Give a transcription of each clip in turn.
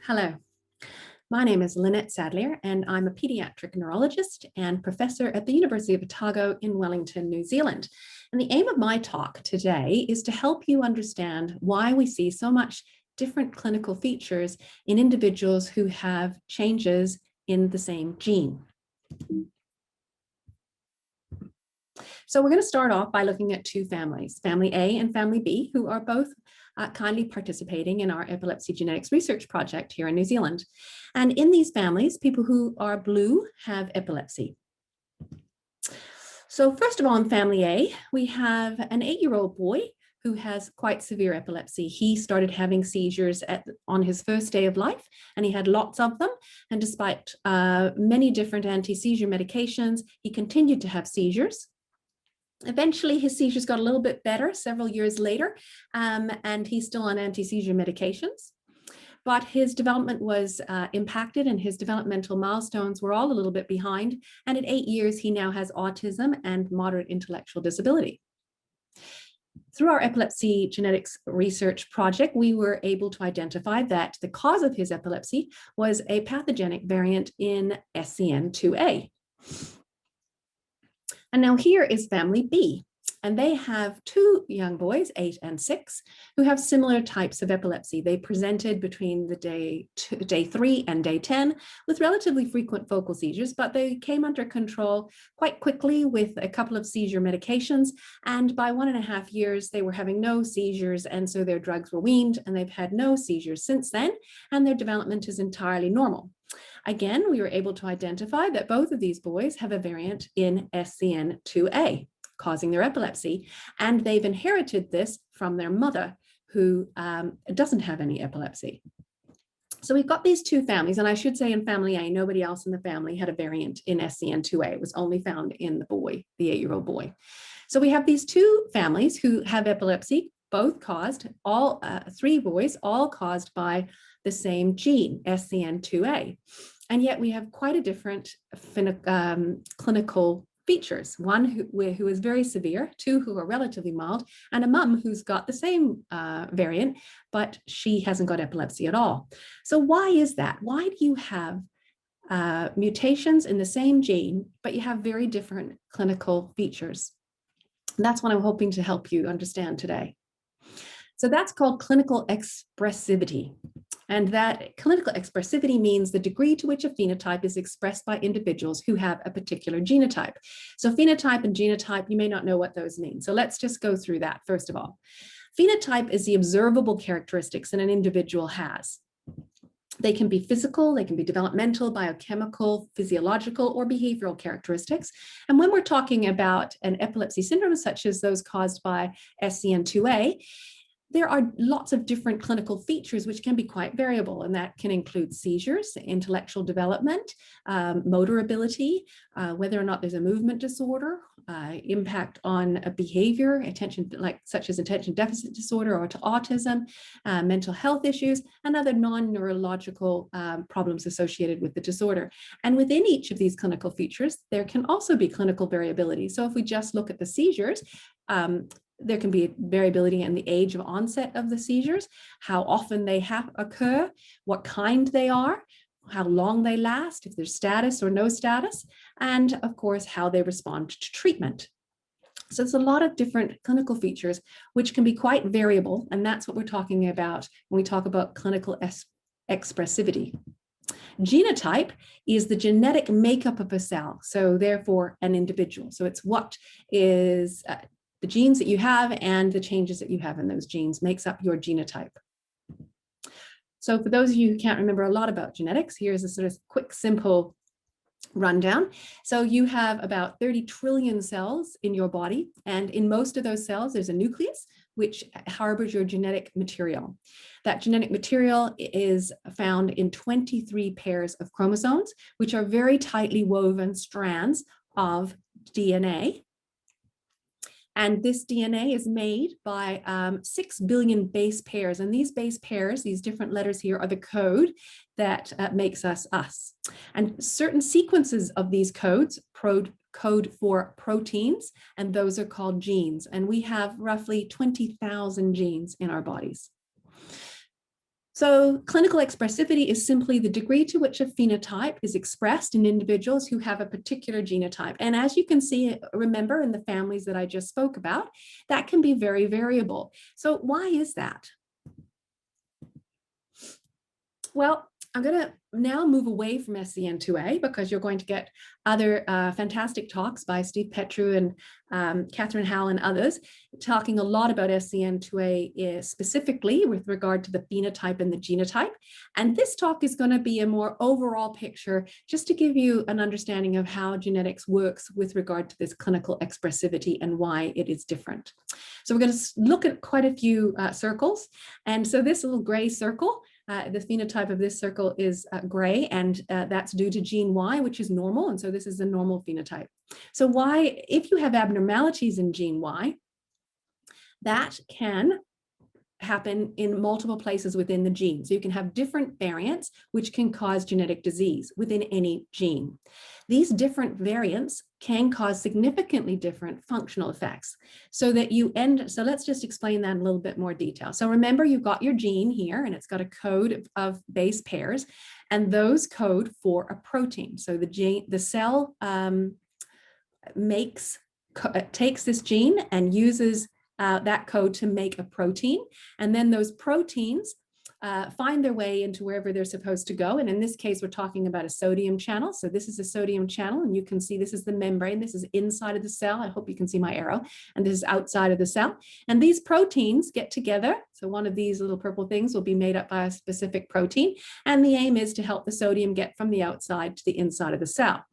Hello, my name is Lynette Sadleir, and I'm a pediatric neurologist and professor at the University of Otago in Wellington, New Zealand. And the aim of my talk today is to help you understand why we see so much different clinical features in individuals who have changes in the same gene. So we're going to start off by looking at two families, family A and family B, who are both kindly participating in our epilepsy genetics research project here in New Zealand. And in these families, people who are blue have epilepsy. So first of all, in family A, we have an 8-year-old boy who has quite severe epilepsy. He started having seizures on his first day of life, and he had lots of them. And despite many different anti-seizure medications, he continued to have seizures. Eventually, his seizures got a little bit better several years later, and he's still on anti-seizure medications. But his development was impacted, and his developmental milestones were all a little bit behind. And at 8 years, he now has autism and moderate intellectual disability. Through our epilepsy genetics research project, we were able to identify that the cause of his epilepsy was a pathogenic variant in SCN2A. And now here is family B, and they have two young boys, 8 and 6, who have similar types of epilepsy. They presented between the day 3 and day 10 with relatively frequent focal seizures, but they came under control quite quickly with a couple of seizure medications. And by 1.5 years, they were having no seizures. And so their drugs were weaned, and they've had no seizures since then. And their development is entirely normal. Again, we were able to identify that both of these boys have a variant in SCN2A causing their epilepsy, and they've inherited this from their mother, who doesn't have any epilepsy. So we've got these two families, and I should say in family A, nobody else in the family had a variant in SCN2A. It was only found in the boy, the 8-year-old boy. So we have these two families who have epilepsy, both caused, all 3 boys, all caused by the same gene, SCN2A. And yet we have quite a different clinical features, one who is very severe, 2 who are relatively mild, and a mum who's got the same variant, but she hasn't got epilepsy at all. So why is that? Why do you have mutations in the same gene, but you have very different clinical features? And that's what I'm hoping to help you understand today. So that's called clinical expressivity. And that clinical expressivity means the degree to which a phenotype is expressed by individuals who have a particular genotype. So phenotype and genotype, you may not know what those mean. So let's just go through that first of all. Phenotype is the observable characteristics that an individual has. They can be physical, they can be developmental, biochemical, physiological, or behavioral characteristics. And when we're talking about an epilepsy syndrome, such as those caused by SCN2A, there are lots of different clinical features which can be quite variable, and that can include seizures, intellectual development, motor ability, whether or not there's a movement disorder, impact on a behavior, such as attention deficit disorder or to autism, mental health issues, and other non-neurological problems associated with the disorder. And within each of these clinical features, there can also be clinical variability. So if we just look at the seizures, there can be variability in the age of onset of the seizures, how often they occur, what kind they are, how long they last, if there's status or no status, and of course, how they respond to treatment. So it's a lot of different clinical features, which can be quite variable. And that's what we're talking about when we talk about clinical expressivity. Genotype is the genetic makeup of a cell, so therefore an individual. So it's what is the genes that you have and the changes that you have in those genes makes up your genotype. So for those of you who can't remember a lot about genetics, here's a sort of quick, simple rundown. So you have about 30 trillion cells in your body, and in most of those cells, there's a nucleus which harbors your genetic material. That genetic material is found in 23 pairs of chromosomes, which are very tightly woven strands of DNA. And this DNA is made by 6 billion base pairs. And these base pairs, these different letters here, are the code that makes us us. And certain sequences of these codes code for proteins, and those are called genes. And we have roughly 20,000 genes in our bodies. So clinical expressivity is simply the degree to which a phenotype is expressed in individuals who have a particular genotype. And as you can see, remember in the families that I just spoke about, that can be very variable. So why is that? Well, I'm going to now move away from SCN2A because you're going to get other fantastic talks by Steve Petru and Catherine Howell and others talking a lot about SCN2A specifically with regard to the phenotype and the genotype. And this talk is going to be a more overall picture just to give you an understanding of how genetics works with regard to this clinical expressivity and why it is different. So we're going to look at quite a few circles. And so this little gray circle, the phenotype of this circle is gray, and that's due to gene Y, which is normal. And so this is a normal phenotype. So why, if you have abnormalities in gene Y, that can happen in multiple places within the gene. So you can have different variants which can cause genetic disease within any gene. These different variants can cause significantly different functional effects so that you end, so let's just explain that in a little bit more detail. So remember, you've got your gene here and it's got a code of base pairs, and those code for a protein. So the cell takes this gene and uses that code to make a protein, and then those proteins find their way into wherever they're supposed to go. And in this case, we're talking about a sodium channel. So this is a sodium channel, and you can see this is the membrane. This is inside of the cell. I hope you can see my arrow. And this is outside of the cell. And these proteins get together. So one of these little purple things will be made up by a specific protein. And the aim is to help the sodium get from the outside to the inside of the cell.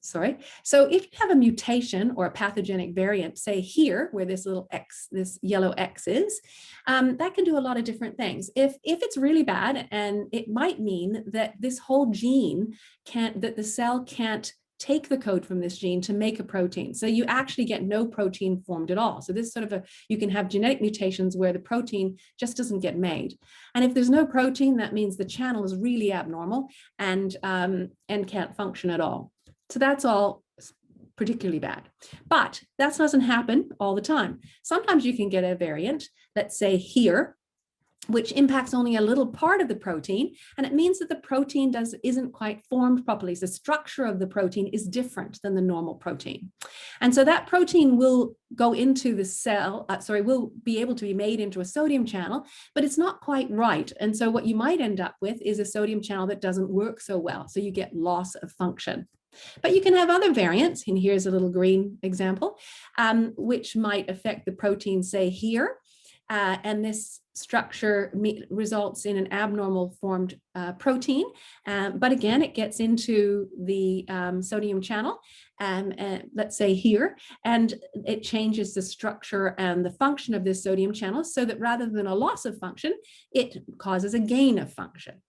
So if you have a mutation or a pathogenic variant, say here, where this little X, this yellow X is, that can do a lot of different things. If it's really bad, and it might mean that this whole gene that the cell can't take the code from this gene to make a protein. So you actually get no protein formed at all. So this sort of you can have genetic mutations where the protein just doesn't get made. And if there's no protein, that means the channel is really abnormal and can't function at all. So that's all particularly bad. But that doesn't happen all the time. Sometimes you can get a variant, let's say here, which impacts only a little part of the protein, and it means that the protein isn't quite formed properly. So the structure of the protein is different than the normal protein. And so that protein will go into the cell, will be able to be made into a sodium channel, but it's not quite right. And so what you might end up with is a sodium channel that doesn't work so well. So you get loss of function. But you can have other variants, and here's a little green example, which might affect the protein, say here, and this structure results in an abnormal formed protein. But again, it gets into the sodium channel, let's say here, and it changes the structure and the function of this sodium channel so that rather than a loss of function, it causes a gain of function.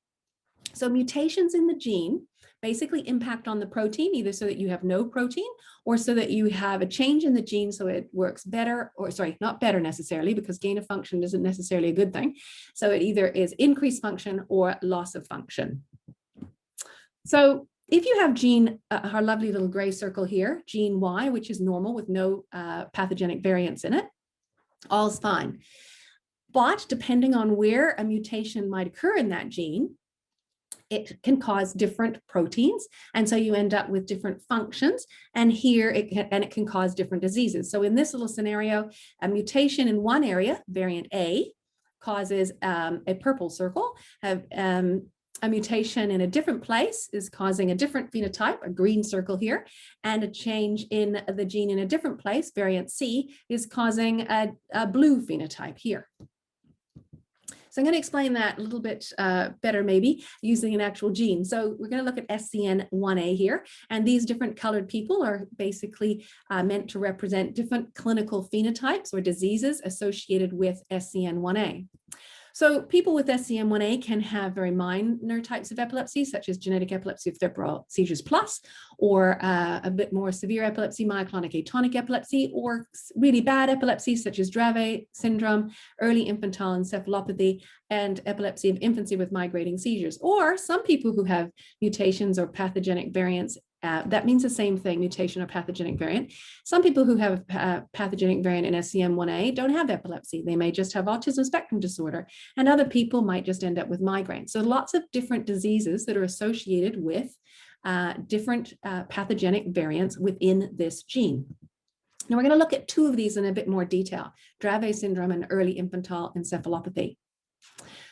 So mutations in the gene basically impact on the protein, either so that you have no protein or so that you have a change in the gene so it works better, or sorry, not better necessarily, because gain of function isn't necessarily a good thing. So it either is increased function or loss of function. So if you have our lovely little gray circle here, gene Y, which is normal with no pathogenic variants in it, all's fine. But depending on where a mutation might occur in that gene, it can cause different proteins, and so you end up with different functions, and here it can cause different diseases. So in this little scenario, a mutation in one area, variant A, causes a purple circle. A mutation in a different place is causing a different phenotype, a green circle here, and a change in the gene in a different place, variant C, is causing a blue phenotype here. So I'm going to explain that a little bit better, maybe using an actual gene. So we're going to look at SCN1A here, and these different colored people are basically meant to represent different clinical phenotypes or diseases associated with SCN1A. So people with SCN1A can have very minor types of epilepsy, such as genetic epilepsy of febrile seizures plus, or a bit more severe epilepsy, myoclonic atonic epilepsy, or really bad epilepsy, such as Dravet syndrome, early infantile encephalopathy, and epilepsy of infancy with migrating seizures. Or some people who have mutations or pathogenic variants That means the same thing, mutation or pathogenic variant. Some people who have a pathogenic variant in SCM1A don't have epilepsy. They may just have autism spectrum disorder, and other people might just end up with migraine. So lots of different diseases that are associated with different pathogenic variants within this gene. Now we're going to look at two of these in a bit more detail, Dravet syndrome and early infantile encephalopathy.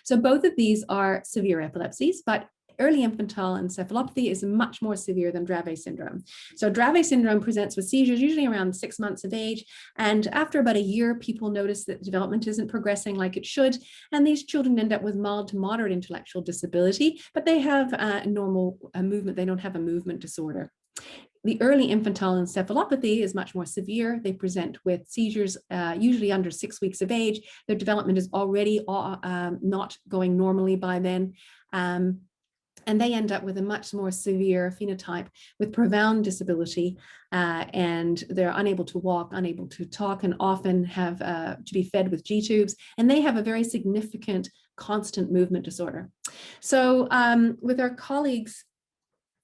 So both of these are severe epilepsies, but early infantile encephalopathy is much more severe than Dravet syndrome. So Dravet syndrome presents with seizures usually around 6 months of age. And after about a year, people notice that development isn't progressing like it should. And these children end up with mild to moderate intellectual disability, but they have normal movement. They don't have a movement disorder. The early infantile encephalopathy is much more severe. They present with seizures usually under 6 weeks of age. Their development is already not going normally by then. And they end up with a much more severe phenotype with profound disability, and they're unable to walk, unable to talk, and often have to be fed with G-tubes, and they have a very significant constant movement disorder. So with our colleagues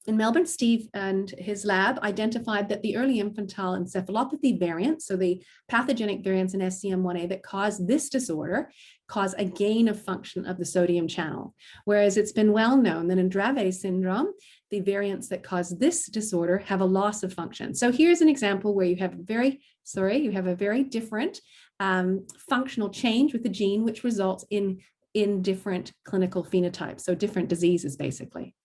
in Melbourne, Steve and his lab identified that the early infantile encephalopathy variants, so the pathogenic variants in SCM1A that cause this disorder, cause a gain of function of the sodium channel. Whereas it's been well known that in Dravet syndrome, the variants that cause this disorder have a loss of function. So here's an example where you have a very different functional change with the gene, which results in different clinical phenotypes, so different diseases basically.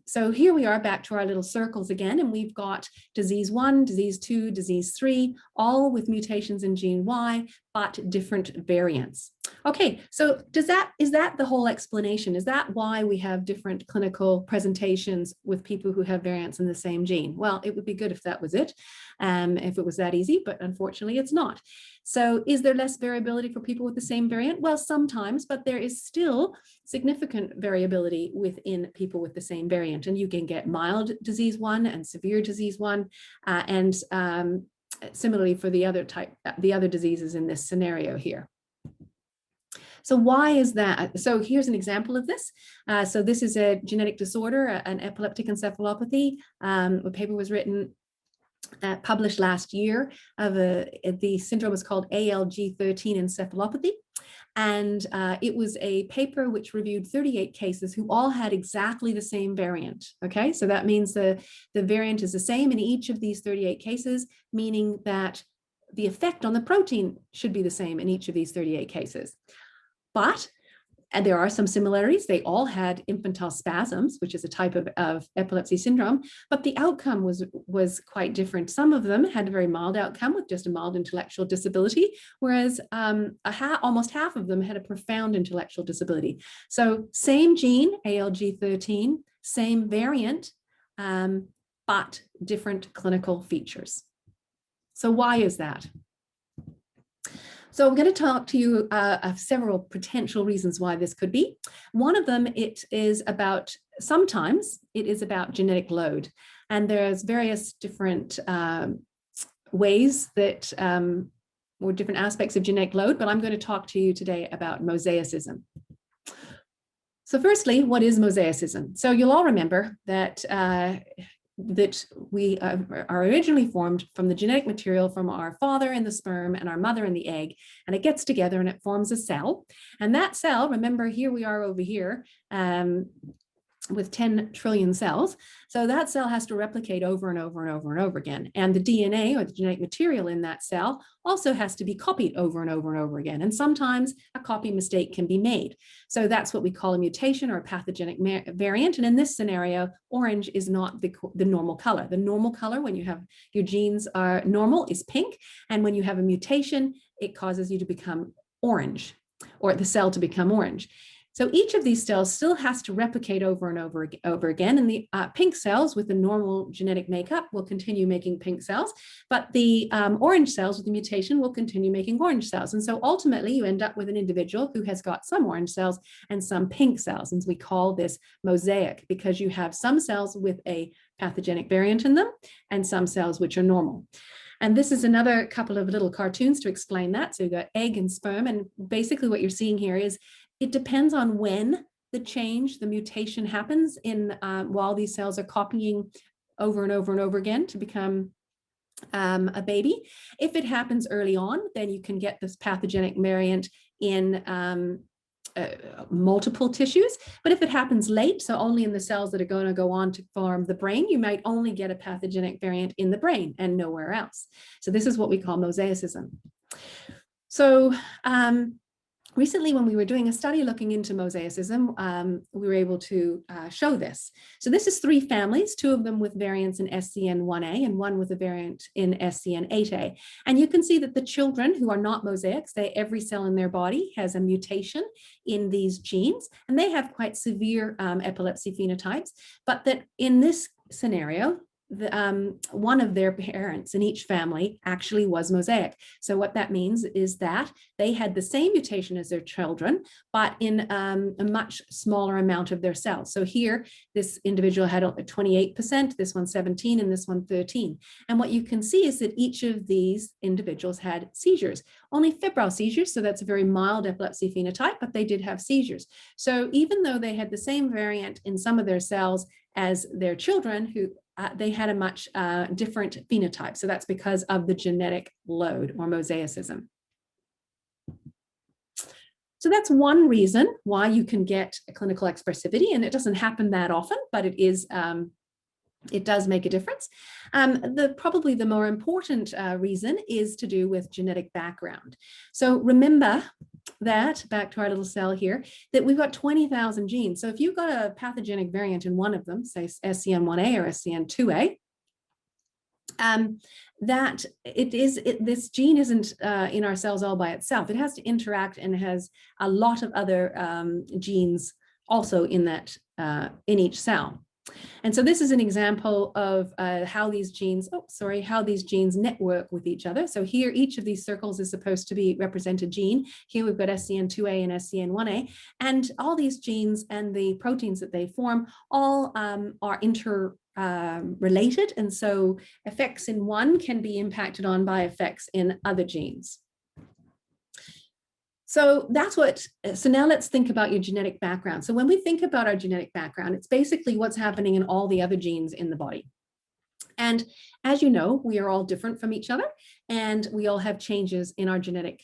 So here we are back to our little circles again, and we've got disease 1, disease 2, disease 3, all with mutations in gene Y, but different variants. Okay, so is that the whole explanation? Is that why we have different clinical presentations with people who have variants in the same gene? Well, it would be good if that was it, if it was that easy, but unfortunately it's not. So is there less variability for people with the same variant? Well, sometimes, but there is still significant variability within people with the same variant. And you can get mild disease 1 and severe disease 1, and similarly for the other diseases in this scenario here. So why is that? So here's an example of this. So this is a genetic disorder, an epileptic encephalopathy. A paper was written, published last year. The syndrome is called ALG13 encephalopathy. And it was a paper which reviewed 38 cases who all had exactly the same variant. Okay, so that means the variant is the same in each of these 38 cases, meaning that the effect on the protein should be the same in each of these 38 cases. But and there are some similarities. They all had infantile spasms, which is a type of epilepsy syndrome, but the outcome was quite different. Some of them had a very mild outcome with just a mild intellectual disability, whereas almost half of them had a profound intellectual disability. So same gene, ALG13, same variant, but different clinical features. So why is that? So I'm going to talk to you of several potential reasons why this could be. One of them, sometimes it is about genetic load. And there's various different ways that, or different aspects of genetic load, but I'm going to talk to you today about mosaicism. So firstly, what is mosaicism? So you'll all remember that we are originally formed from the genetic material from our father in the sperm and our mother in the egg, and it gets together and it forms a cell. And that cell, remember, here we are over here with 10 trillion cells. So that cell has to replicate over and over and over and over again. And the DNA, or the genetic material in that cell, also has to be copied over and over and over again. And sometimes a copy mistake can be made. So that's what we call a mutation or a pathogenic variant. And in this scenario, orange is not the normal color. The normal color when you have your genes are normal is pink. And when you have a mutation, it causes you to become orange, or the cell to become orange. So each of these cells still has to replicate over and over again. And the pink cells with the normal genetic makeup will continue making pink cells, but the orange cells with the mutation will continue making orange cells. And so ultimately you end up with an individual who has got some orange cells and some pink cells. And we call this mosaic, because you have some cells with a pathogenic variant in them and some cells which are normal. And this is another couple of little cartoons to explain that. So you've got egg and sperm. And basically what you're seeing here is it depends on when the change, the mutation happens in while these cells are copying over and over and over again to become a baby. If it happens early on, then you can get this pathogenic variant in multiple tissues. But if it happens late, so only in the cells that are going to go on to form the brain, you might only get a pathogenic variant in the brain and nowhere else. So this is what we call mosaicism. So recently, when we were doing a study looking into mosaicism, we were able to show this. So this is 3 families, 2 of them with variants in SCN1A and 1 with a variant in SCN8A. And you can see that the children who are not mosaics, every cell in their body has a mutation in these genes, and they have quite severe epilepsy phenotypes, but that in this scenario, one of their parents in each family actually was mosaic. So what that means is that they had the same mutation as their children, but in a much smaller amount of their cells. So here, this individual had 28%, this one 17, and this one 13. And what you can see is that each of these individuals had seizures, only febrile seizures. So that's a very mild epilepsy phenotype, but they did have seizures. So even though they had the same variant in some of their cells as their children, who they had a much different phenotype. So that's because of the genetic load or mosaicism. So that's one reason why you can get a clinical expressivity, and it doesn't happen that often, but it is. It does make a difference. Probably the more important reason is to do with genetic background. So remember that, back to our little cell here, that we've got 20,000 genes. So if you've got a pathogenic variant in one of them, say SCN1A or SCN2A, this gene isn't in our cells all by itself. It has to interact and has a lot of other genes also in that in each cell. And so this is an example of how these genes network with each other. So here, each of these circles is supposed to represent a gene. Here we've got SCN2A and SCN1A, and all these genes and the proteins that they form all are interrelated. And so effects in one can be impacted on by effects in other genes. So now let's think about your genetic background. So when we think about our genetic background, it's basically what's happening in all the other genes in the body. And as you know, we are all different from each other, and we all have changes in our genetic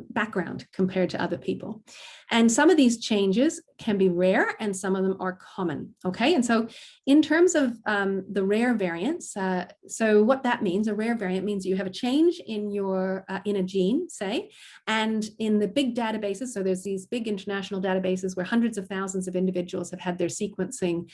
background compared to other people. And some of these changes can be rare, and some of them are common. Okay, and so in terms of the rare variants, so what that means, a rare variant means you have a change in your in a gene, say, and in the big databases. So there's these big international databases where hundreds of thousands of individuals have had their sequencing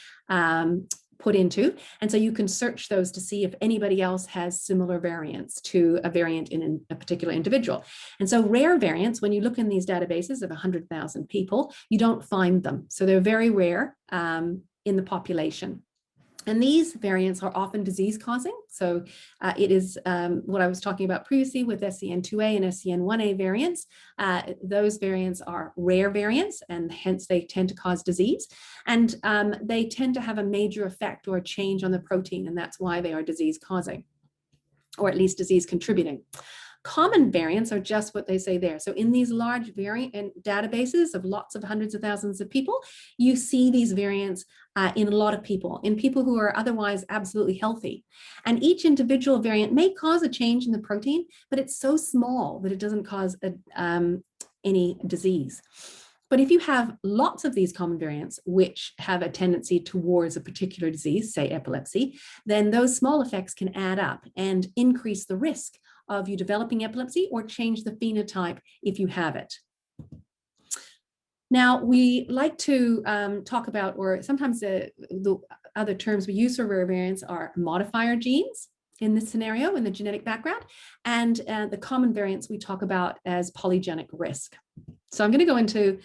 put into. And so you can search those to see if anybody else has similar variants to a variant in a particular individual. And so rare variants, when you look in these databases of 100,000 people, you don't find them. So they're very rare in the population. And these variants are often disease causing. So it is what I was talking about previously with SCN2A and SCN1A variants. Those variants are rare variants, and hence they tend to cause disease. And they tend to have a major effect or a change on the protein, and that's why they are disease causing, or at least disease contributing. Common variants are just what they say there. So in these large variant databases of lots of hundreds of thousands of people, you see these variants in a lot of people, in people who are otherwise absolutely healthy. And each individual variant may cause a change in the protein, but it's so small that it doesn't cause any disease. But if you have lots of these common variants, which have a tendency towards a particular disease, say epilepsy, then those small effects can add up and increase the risk of you developing epilepsy or change the phenotype if you have it. Now, we like to talk about, or sometimes the other terms we use for rare variants are modifier genes in this scenario, in the genetic background, and the common variants we talk about as polygenic risk. So I'm going to go into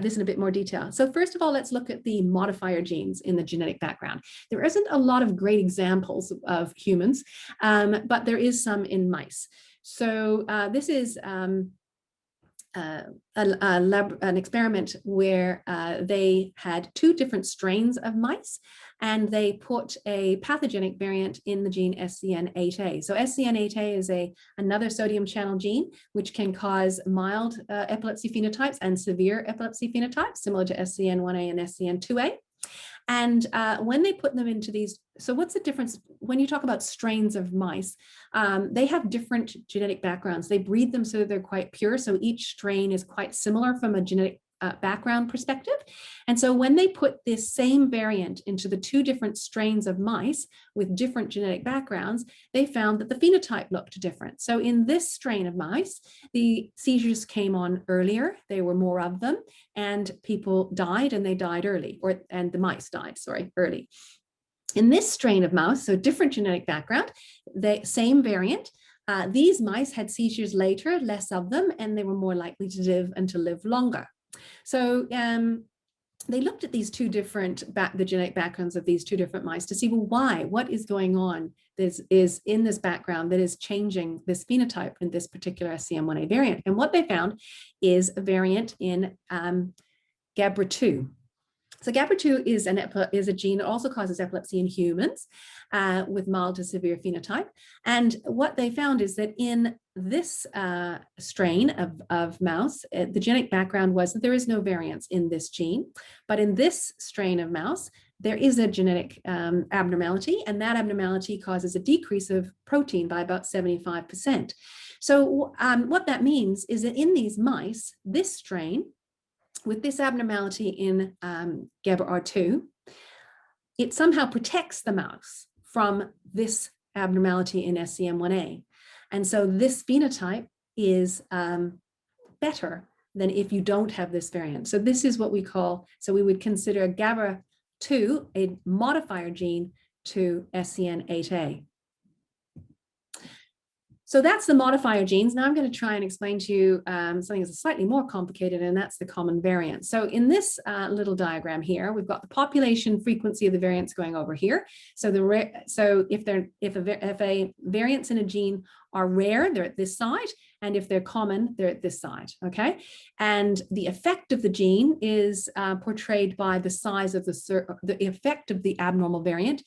this in a bit more detail. So first of all, let's look at the modifier genes in the genetic background. There isn't a lot of great examples of humans, but there is some in mice. So this is an experiment where they had two different strains of mice, and they put a pathogenic variant in the gene SCN8A. So SCN8A is another sodium channel gene, which can cause mild epilepsy phenotypes and severe epilepsy phenotypes, similar to SCN1A and SCN2A. And when they put them into these, so what's the difference when you talk about strains of mice? They have different genetic backgrounds. They breed them so they're quite pure. So each strain is quite similar from a genetic background perspective. And so when they put this same variant into the two different strains of mice with different genetic backgrounds, they found that the phenotype looked different. So in this strain of mice, the seizures came on earlier, there were more of them, and people died, and they died early, and the mice died, sorry, early. In this strain of mouse, so different genetic background, the same variant, these mice had seizures later, less of them, and they were more likely to live and to live longer. So they looked at these two different, the genetic backgrounds of these two different mice to see, well, why? What is going on that is in this background that is changing this phenotype in this particular SCN1A variant? And what they found is a variant in GABRA2. So GABRA2 is a gene that also causes epilepsy in humans with mild to severe phenotype. And what they found is that in this strain of mouse, the genetic background was that there is no variance in this gene. But in this strain of mouse, there is a genetic abnormality, and that abnormality causes a decrease of protein by about 75%. So what that means is that in these mice, this strain, with this abnormality in GABRA2, it somehow protects the mouse from this abnormality in SCN1A. And so this phenotype is better than if you don't have this variant. So this is what we call, so we would consider GABRA2 a modifier gene to SCN8A. So that's the modifier genes. Now I'm going to try and explain to you something that's slightly more complicated, and that's the common variant. So in this little diagram here, we've got the population frequency of the variants going over here. So if a variants in a gene are rare, they're at this side, and if they're common, they're at this side. Okay, and the effect of the gene is portrayed by the size of the effect of the abnormal variant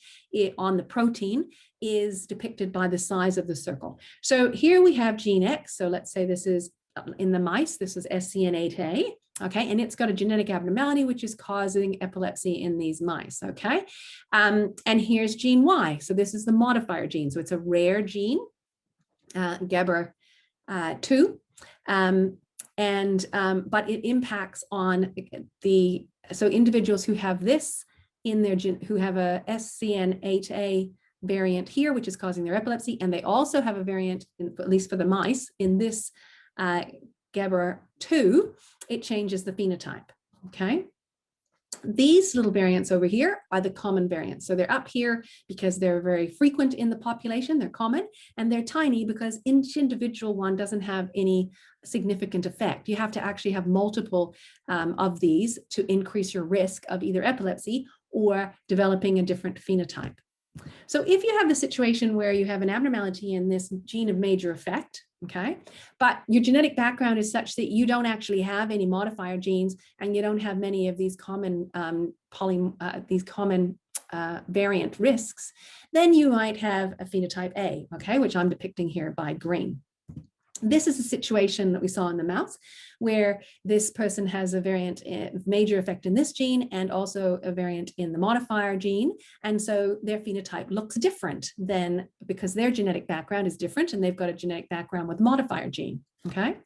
on the protein is depicted by the size of the circle. So here we have gene X. So let's say this is in the mice, this is SCN8A, okay? And it's got a genetic abnormality, which is causing epilepsy in these mice, okay? And here's gene Y. So this is the modifier gene. So it's a rare gene, GABRA2, but it impacts on so individuals who have this in their who have a SCN8A variant here, which is causing their epilepsy, and they also have a variant, at least for the mice, in this GABRA2, it changes the phenotype, okay? These little variants over here are the common variants. So they're up here because they're very frequent in the population, they're common, and they're tiny because each individual one doesn't have any significant effect. You have to actually have multiple of these to increase your risk of either epilepsy or developing a different phenotype. So if you have the situation where you have an abnormality in this gene of major effect, okay, but your genetic background is such that you don't actually have any modifier genes and you don't have many of these common variant risks, then you might have a phenotype A, okay, which I'm depicting here by green. This is a situation that we saw in the mouse where this person has a variant major effect in this gene and also a variant in the modifier gene. And so their phenotype looks different than because their genetic background is different and they've got a genetic background with modifier gene. Okay.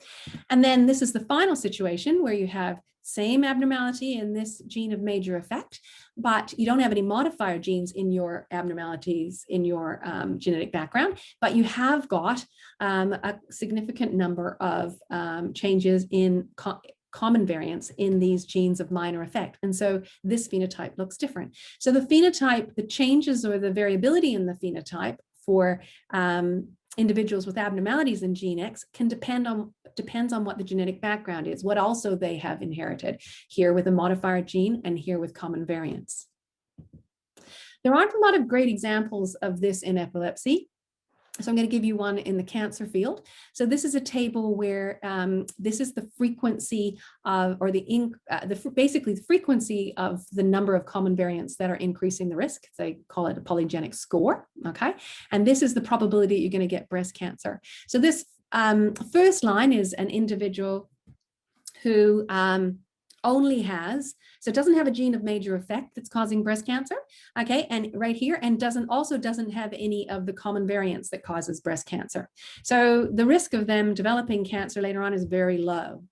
And then this is the final situation where you have same abnormality in this gene of major effect, but you don't have any modifier genes in your abnormalities in your genetic background, but you have got a significant number of changes in common variants in these genes of minor effect. And so this phenotype looks different. So the phenotype, the changes or the variability in the phenotype for individuals with abnormalities in gene X depends on what the genetic background is, what also they have inherited, here with a modifier gene and here with common variants. There aren't a lot of great examples of this in epilepsy. So I'm going to give you one in the cancer field. So this is a table where this is the frequency of, or basically the frequency of the number of common variants that are increasing the risk. They call it a polygenic score, okay? And this is the probability you're going to get breast cancer. So this first line is an individual who only has, so it doesn't have a gene of major effect that's causing breast cancer, okay, and right here, and also doesn't have any of the common variants that causes breast cancer. So the risk of them developing cancer later on is very low.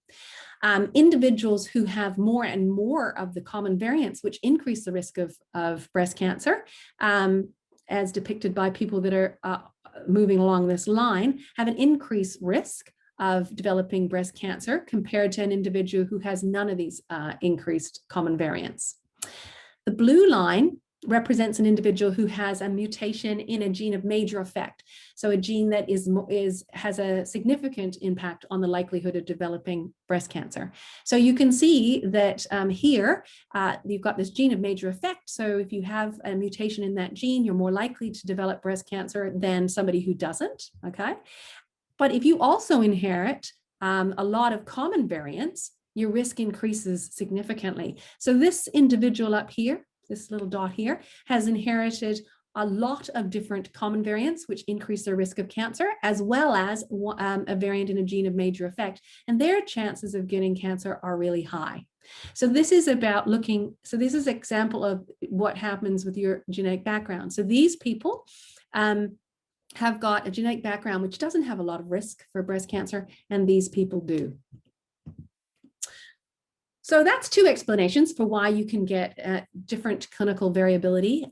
Individuals who have more and more of the common variants, which increase the risk of breast cancer, as depicted by people that are moving along this line, have an increased risk of developing breast cancer compared to an individual who has none of these increased common variants. The blue line represents an individual who has a mutation in a gene of major effect. So a gene that has a significant impact on the likelihood of developing breast cancer. So you can see that here, you've got this gene of major effect. So if you have a mutation in that gene, you're more likely to develop breast cancer than somebody who doesn't, okay? But if you also inherit a lot of common variants, your risk increases significantly. So this individual up here, this little dot here, has inherited a lot of different common variants, which increase their risk of cancer, as well as a variant in a gene of major effect. And their chances of getting cancer are really high. So this is about looking, so this is an example of what happens with your genetic background. So these people, have got a genetic background which doesn't have a lot of risk for breast cancer, and these people do. So that's two explanations for why you can get different clinical variability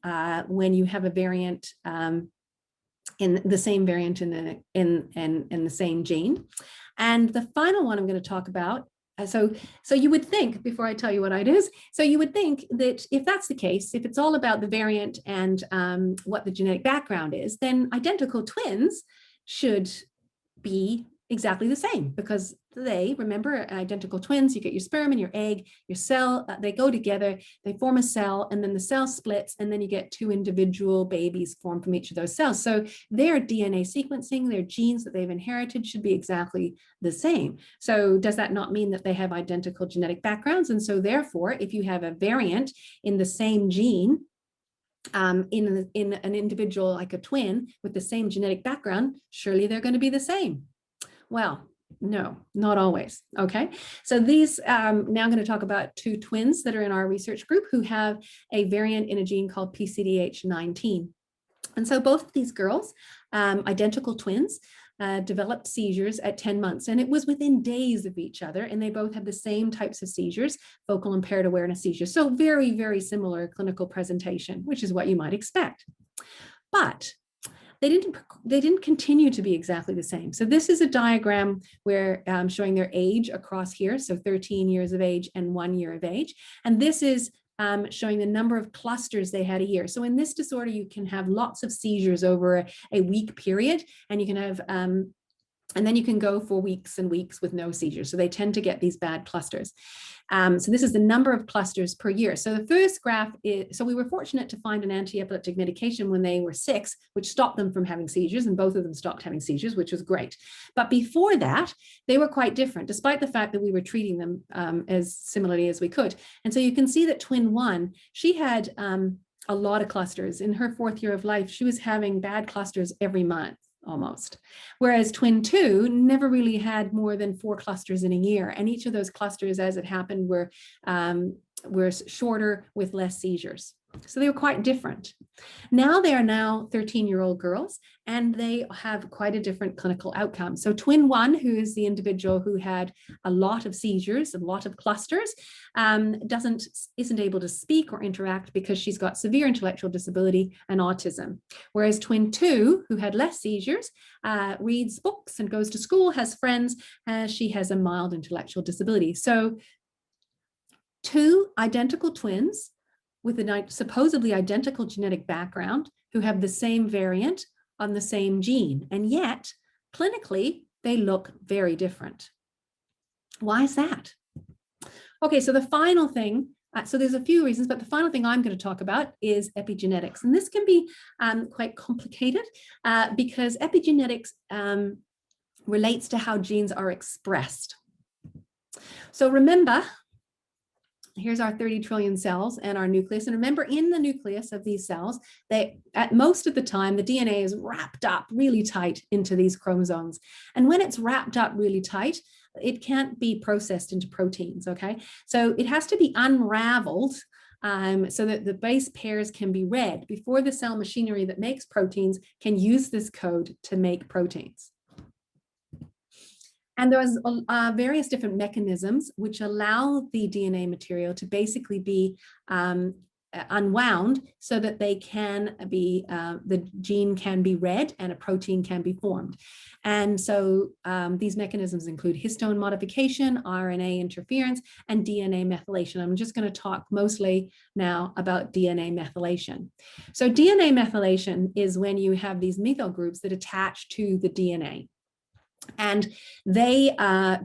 when you have a variant in the same variant in the same gene. And the final one I'm going to talk about, so you would think, before I tell you what it is, so you would think that if that's the case, if it's all about the variant and what the genetic background is, then identical twins should be exactly the same, because they, remember, identical twins, you get your sperm and your egg, your cell, they go together, they form a cell, and then the cell splits, and then you get two individual babies formed from each of those cells. So their DNA sequencing, their genes that they've inherited should be exactly the same. So does that not mean that they have identical genetic backgrounds? And so therefore, if you have a variant in the same gene, in an individual like a twin with the same genetic background, surely they're going to be the same. Well, no, not always. Okay, so these, now I'm going to talk about two twins that are in our research group who have a variant in a gene called PCDH19. And so both of these girls, identical twins, developed seizures at 10 months, and it was within days of each other, and they both had the same types of seizures, focal impaired awareness seizures. So very, very similar clinical presentation, which is what you might expect. But they didn't continue to be exactly the same. So this is a diagram where showing their age across here, so 13 years of age and 1 year of age. And this is showing the number of clusters they had a year. So in this disorder, you can have lots of seizures over a week period, and you can have, and then you can go for weeks and weeks with no seizures. So they tend to get these bad clusters. So this is the number of clusters per year. So the first graph is, so we were fortunate to find an anti-epileptic medication when they were 6, which stopped them from having seizures, and both of them stopped having seizures, which was great. But before that, they were quite different, despite the fact that we were treating them as similarly as we could. And so you can see that twin 1, she had a lot of clusters. In her 4th year of life, she was having bad clusters every month, almost. Whereas twin 2 never really had more than 4 clusters in a year. And each of those clusters, as it happened, were shorter with less seizures. So they were quite different. Now they are 13-year-old girls, and they have quite a different clinical outcome. So twin 1, who is the individual who had a lot of seizures, a lot of clusters, isn't able to speak or interact because she's got severe intellectual disability and autism. Whereas twin 2, who had less seizures, reads books and goes to school, has friends, she has a mild intellectual disability. So 2 identical twins with a supposedly identical genetic background who have the same variant on the same gene, and yet clinically they look very different. Why is that? Okay, so the final thing So there's a few reasons, but the final thing I'm going to talk about is epigenetics. And this can be quite complicated because epigenetics relates to how genes are expressed. So remember, here's our 30 trillion cells and our nucleus. And remember, in the nucleus of these cells, at most of the time, the DNA is wrapped up really tight into these chromosomes. And when it's wrapped up really tight, it can't be processed into proteins, okay? So it has to be unraveled so that the base pairs can be read before the cell machinery that makes proteins can use this code to make proteins. And there's various different mechanisms which allow the DNA material to basically be unwound so that they can be, the gene can be read and a protein can be formed. And so these mechanisms include histone modification, RNA interference, and DNA methylation. I'm just going to talk mostly now about DNA methylation. So DNA methylation is when you have these methyl groups that attach to the DNA. And they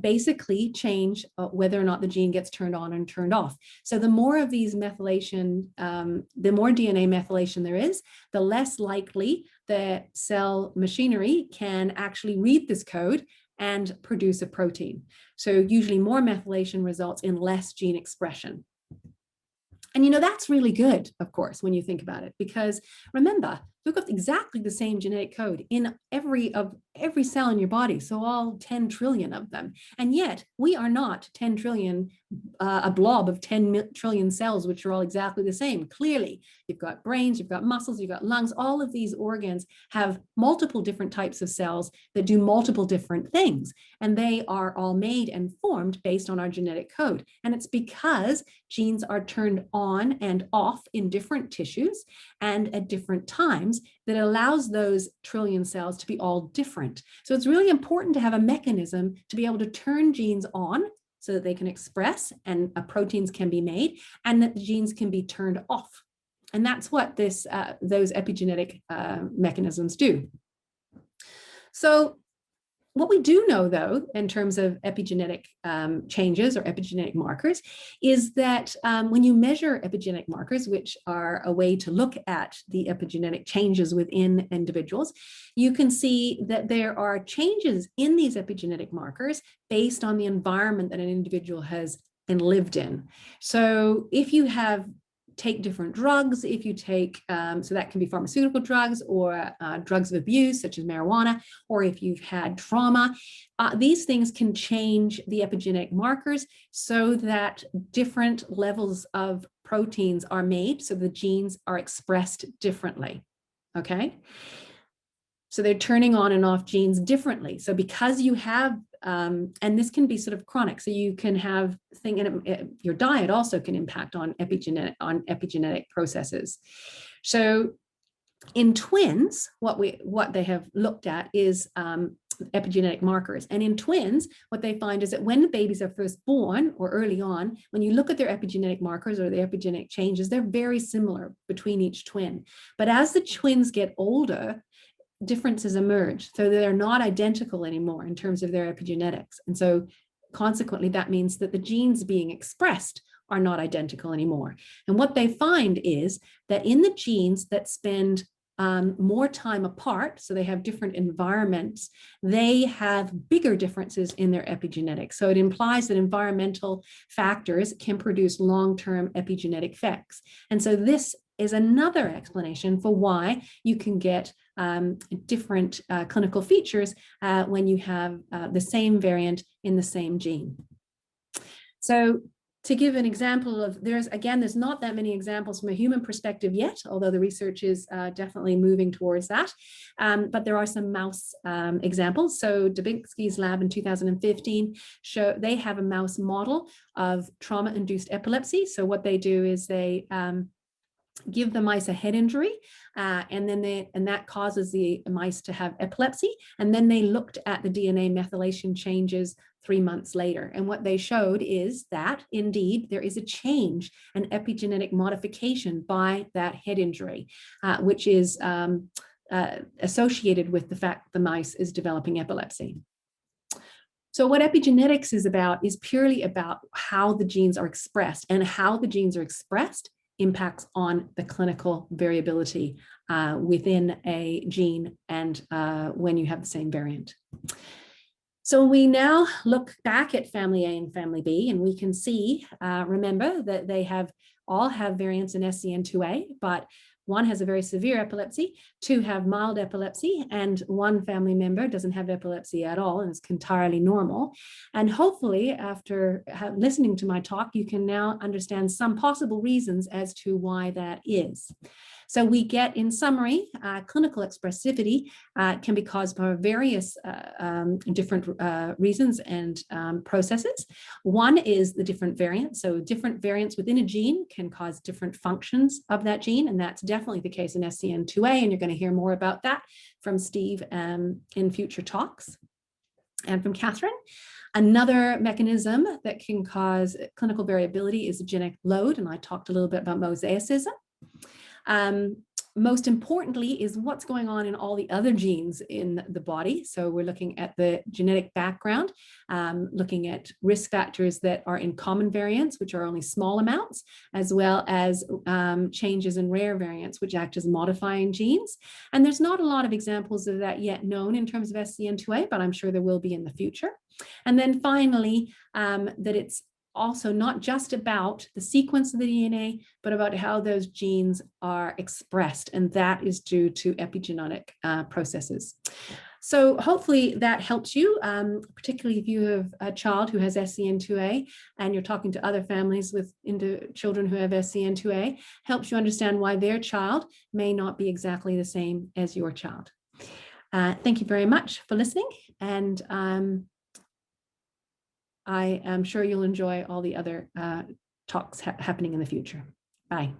basically change whether or not the gene gets turned on and turned off. So the more of these methylation, the more DNA methylation there is, the less likely the cell machinery can actually read this code and produce a protein. So usually more methylation results in less gene expression. And you know, that's really good, of course, when you think about it, because remember, we've got exactly the same genetic code in every cell in your body, so all 10 trillion of them. And yet we are not 10 trillion, a blob of 10 trillion cells, which are all exactly the same. Clearly, you've got brains, you've got muscles, you've got lungs, all of these organs have multiple different types of cells that do multiple different things. And they are all made and formed based on our genetic code. And it's because genes are turned on and off in different tissues and at different times that allows those trillion cells to be all different. So it's really important to have a mechanism to be able to turn genes on so that they can express and proteins can be made, and that the genes can be turned off. And that's what those epigenetic mechanisms do. So what we do know, though, in terms of epigenetic changes or epigenetic markers, is that when you measure epigenetic markers, which are a way to look at the epigenetic changes within individuals, you can see that there are changes in these epigenetic markers based on the environment that an individual has been lived in. So if you take different drugs, if you take, so that can be pharmaceutical drugs or drugs of abuse, such as marijuana, or if you've had trauma, these things can change the epigenetic markers so that different levels of proteins are made, so the genes are expressed differently, okay? So they're turning on and off genes differently. So because you have, and this can be sort of chronic, so you can have your diet also can impact on epigenetic processes. So in twins, what they have looked at is epigenetic markers. And in twins, what they find is that when the babies are first born or early on, when you look at their epigenetic markers or the epigenetic changes, they're very similar between each twin. But as the twins get older, differences emerge. So they're not identical anymore in terms of their epigenetics. And so consequently, that means that the genes being expressed are not identical anymore. And what they find is that in the genes that spend more time apart, so they have different environments, they have bigger differences in their epigenetics. So it implies that environmental factors can produce long-term epigenetic effects. And so this is another explanation for why you can get different clinical features when you have the same variant in the same gene. So to give an example of, there's not that many examples from a human perspective yet, although the research is definitely moving towards that. But there are some mouse examples. So Dubinsky's lab in 2015 they have a mouse model of trauma-induced epilepsy. So what they do is they give the mice a head injury, and that causes the mice to have epilepsy. And then they looked at the DNA methylation changes 3 months later. And what they showed is that indeed there is a change, an epigenetic modification by that head injury, which is associated with the fact that the mice is developing epilepsy. So what epigenetics is about is purely about how the genes are expressed, and how the genes are expressed impacts on the clinical variability within a gene and when you have the same variant. So we now look back at family A and family B, and we can see, remember that they all have variants in SCN2A, but one has a very severe epilepsy, two have mild epilepsy, and one family member doesn't have epilepsy at all and is entirely normal. And hopefully, after listening to my talk, you can now understand some possible reasons as to why that is. So we get, in summary, clinical expressivity can be caused by various different reasons and processes. One is the different variants. So different variants within a gene can cause different functions of that gene, and that's definitely the case in SCN2A, and you're going to hear more about that from Steve in future talks, and from Catherine. Another mechanism that can cause clinical variability is the genetic load, and I talked a little bit about mosaicism. Most importantly is what's going on in all the other genes in the body. So we're looking at the genetic background, looking at risk factors that are in common variants, which are only small amounts, as well as changes in rare variants, which act as modifying genes. And there's not a lot of examples of that yet known in terms of SCN2A, but I'm sure there will be in the future. And then finally, that it's also not just about the sequence of the DNA, but about how those genes are expressed, and that is due to epigenetic processes. So hopefully that helps you, particularly if you have a child who has SCN2A and you're talking to other families with children who have SCN2A, helps you understand why their child may not be exactly the same as your child. Thank you very much for listening, and I am sure you'll enjoy all the other talks happening in the future. Bye.